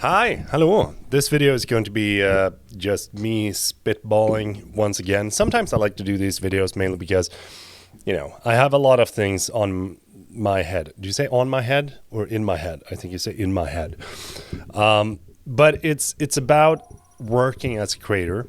Hi, hello. This video is going to be just me spitballing once again. Sometimes I like to do these videos mainly because, I have a lot of things on my head. Do you say on my head or in my head? I think you say in my head. But it's about working as a creator,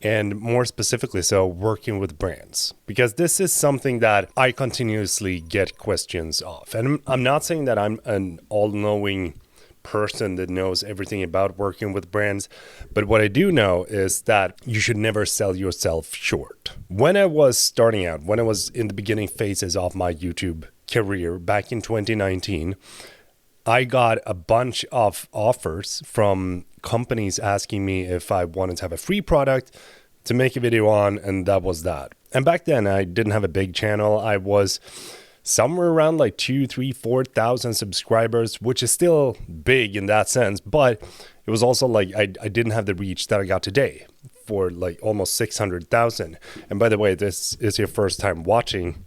and more specifically so working with brands, because this is something that I continuously get questions of. And I'm not saying that I'm an all-knowing person that knows everything about working with brands, but what I do know is that you should never sell yourself short. When I was starting out, when I was in the beginning phases of my YouTube career back in 2019, I got a bunch of offers from companies asking me if I wanted to have a free product to make a video on, and that was that. And back then I didn't have a big channel. I was somewhere around like 2,000, 3,000, 4,000 subscribers, which is still big in that sense, but it was also like I didn't have the reach that I got today for like almost 600,000. And by the way, this is your first time watching,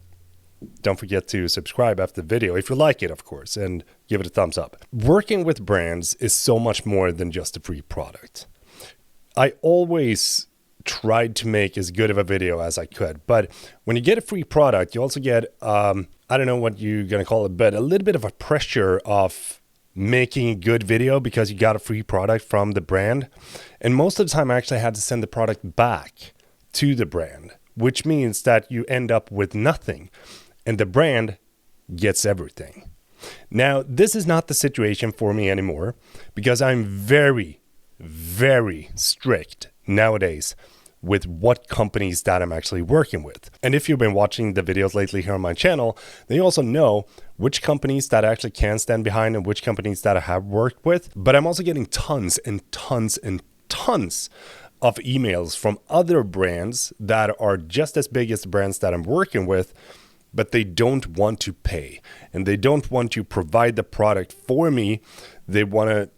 don't forget to subscribe after the video if you like it, of course, and give it a thumbs up. Working with brands is so much more than just a free product. I always tried to make as good of a video as I could, but when you get a free product, you also get I don't know what you're gonna call it, but a little bit of a pressure of making a good video because you got a free product from the brand. And most of the time I actually had to send the product back to the brand, which means that you end up with nothing and the brand gets everything. Now, this is not the situation for me anymore because I'm very, very strict nowadays with what companies that I'm actually working with. And if you've been watching the videos lately here on my channel, then you also know which companies that I actually can stand behind and which companies that I have worked with. But I'm also getting tons and tons and tons of emails from other brands that are just as big as the brands that I'm working with, but they don't want to pay and they don't want to provide the product for me. They want to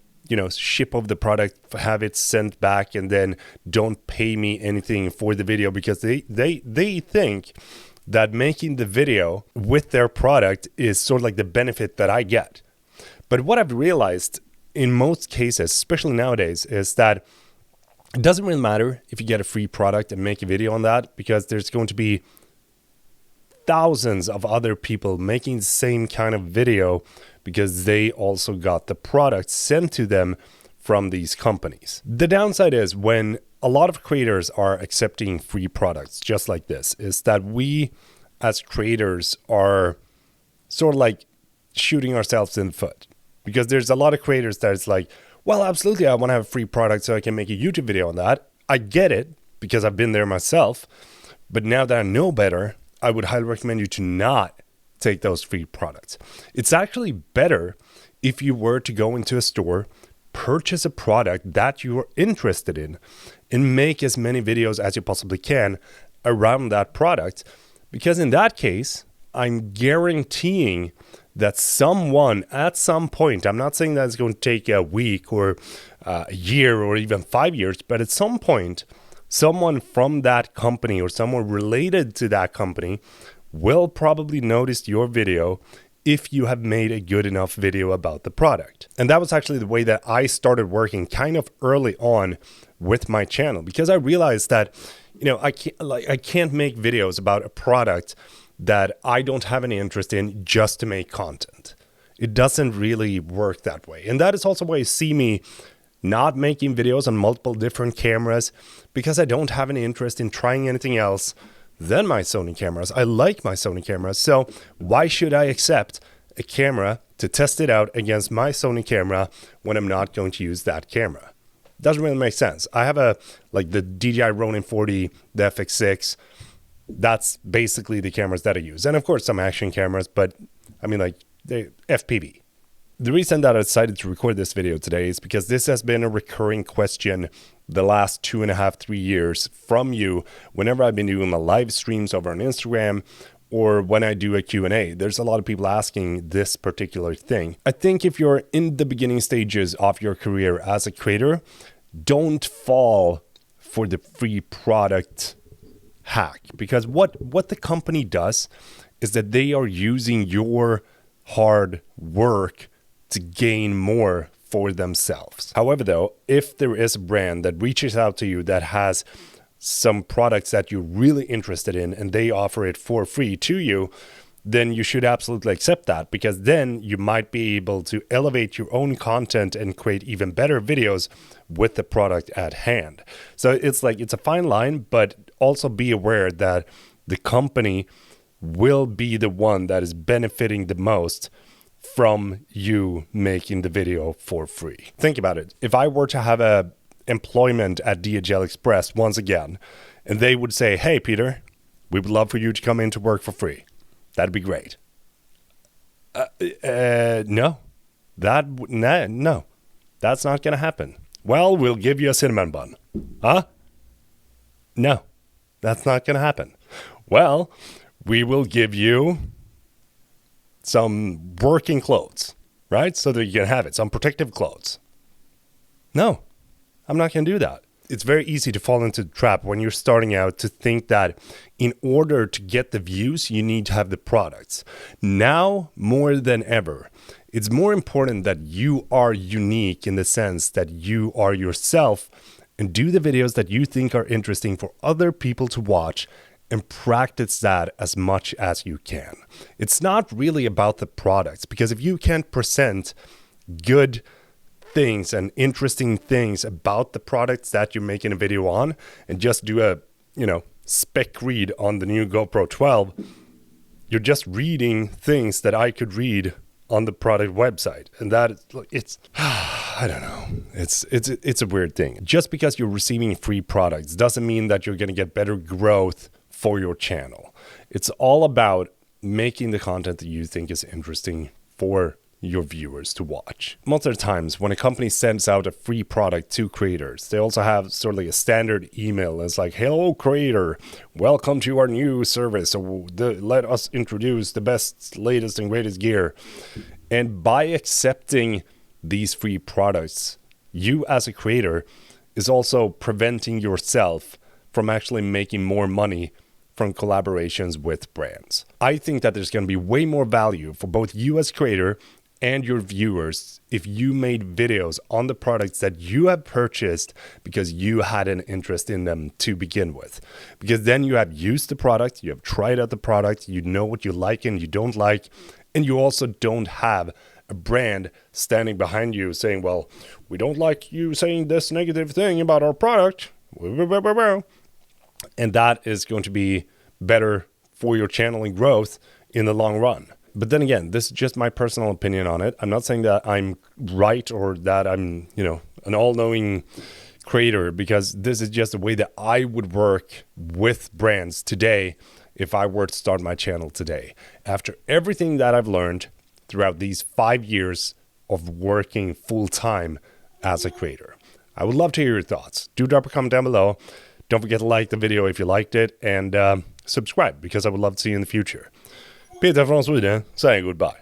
ship off the product, have it sent back, and then don't pay me anything for the video because they think that making the video with their product is sort of like the benefit that I get. But what I've realized in most cases, especially nowadays, is that it doesn't really matter if you get a free product and make a video on that, because there's going to be thousands of other people making the same kind of video because they also got the product sent to them from these companies. The downside is when a lot of creators are accepting free products just like this, is that we as creators are sort of like shooting ourselves in the foot, because there's a lot of creators that it's like, well, absolutely, I want to have a free product so I can make a YouTube video on that. I get it because I've been there myself, but now that I know better, I would highly recommend you to not take those free products. It's actually better if you were to go into a store, purchase a product that you're interested in, and make as many videos as you possibly can around that product. Because in that case, I'm guaranteeing that someone at some point, I'm not saying that it's going to take a week or a year or even 5 years, but at some point, someone from that company or someone related to that company will probably notice your video if you have made a good enough video about the product. And that was actually the way that I started working kind of early on with my channel, because I realized that, I can't make videos about a product that I don't have any interest in just to make content. It doesn't really work that way. And that is also why you see me not making videos on multiple different cameras, because I don't have any interest in trying anything else than my Sony cameras. I like my Sony cameras, so why should I accept a camera to test it out against my Sony camera when I'm not going to use that camera? Doesn't really make sense. I have the DJI Ronin 40, the FX6. That's basically the cameras that I use. And of course some action cameras, but the FPV. The reason that I decided to record this video today is because this has been a recurring question the last 2.5, 3 years from you whenever I've been doing my live streams over on Instagram or when I do a Q&A. There's a lot of people asking this particular thing. I think if you're in the beginning stages of your career as a creator, don't fall for the free product hack, because what the company does is that they are using your hard work to gain more for themselves. However, though, if there is a brand that reaches out to you that has some products that you're really interested in and they offer it for free to you, then you should absolutely accept that, because then you might be able to elevate your own content and create even better videos with the product at hand. So it's a fine line, but also be aware that the company will be the one that is benefiting the most from you making the video for free. Think about it. If I were to have a employment at DHL Express once again, and they would say, hey, Peter, we would love for you to come in to work for free. That'd be great. No, that's not going to happen. Well, we'll give you a cinnamon bun. Huh? No, that's not going to happen. Well, we will give you some working clothes, right? So that you can have it, some protective clothes. No, I'm not going to do that. It's very easy to fall into the trap when you're starting out to think that in order to get the views, you need to have the products. Now, more than ever, it's more important that you are unique in the sense that you are yourself and do the videos that you think are interesting for other people to watch and practice that as much as you can. It's not really about the products, because if you can't present good things and interesting things about the products that you're making a video on and just do a, spec read on the new GoPro 12, you're just reading things that I could read on the product website. And it's I don't know. It's a weird thing. Just because you're receiving free products doesn't mean that you're going to get better growth for your channel. It's all about making the content that you think is interesting for your viewers to watch. Most of the times when a company sends out a free product to creators, they also have sort of like a standard email. It's like, hello creator, welcome to our new service. So let us introduce the best, latest and greatest gear. And by accepting these free products, you as a creator is also preventing yourself from actually making more money from collaborations with brands. I think that there's going to be way more value for both you as creator and your viewers if you made videos on the products that you have purchased because you had an interest in them to begin with. Because then you have used the product, you have tried out the product, you know what you like and you don't like, and you also don't have a brand standing behind you saying, well, we don't like you saying this negative thing about our product. And that is going to be better for your channel and growth in the long run. But then again, this is just my personal opinion on it. I'm not saying that I'm right or that I'm, an all-knowing creator, because this is just the way that I would work with brands today if I were to start my channel today. After everything that I've learned throughout these 5 years of working full-time as a creator. I would love to hear your thoughts. Do drop a comment down below. Don't forget to like the video if you liked it, and subscribe, because I would love to see you in the future. Peter from Sweden saying goodbye.